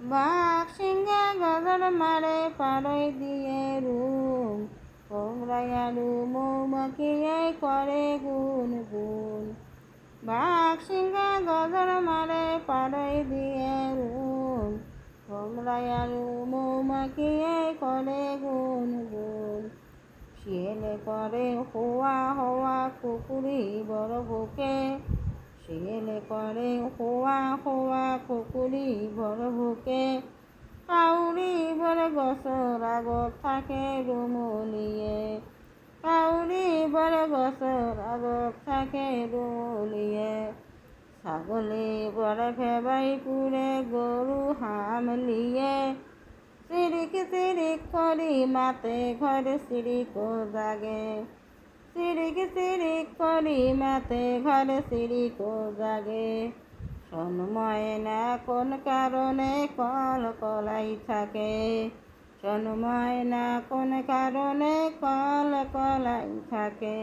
বাঘ সিংহে গজর মারে পাড়ই দিয়ে রুম, কোমরায়ালু মৌমাখিয়ে করে গুন গুন। বাঘ সিংহে গজর মারে পাড়ই দিয়ে রুম, কোমরায়ালু মৌমাখিয়ে করে গুন গুন। শিয়ালে করে হোয়া হোয়া কুকুরি বড় বুকে, শিয়ালে করে হোয়া হোয়া কুকুরি বড় বুকে। কাউরি বলে গছর আগত থাকে রুমুলিয়ে, কাউরি বলে গছর আগত থাকে রুমুলিয়ে। ছাগলে বলে ফেবাই পুরে গরু হামলিয়ে, চিরিক চিরিক করি মাতে ঘরে চিরিক জাগে, চিরিক চিরিক করি মাতে ঘরে চিরিক জাগে। শোন ময়না কোন কারণে কল কলাই থাকে, শোন ময়না কোন কারণে কল কলাই থাকে।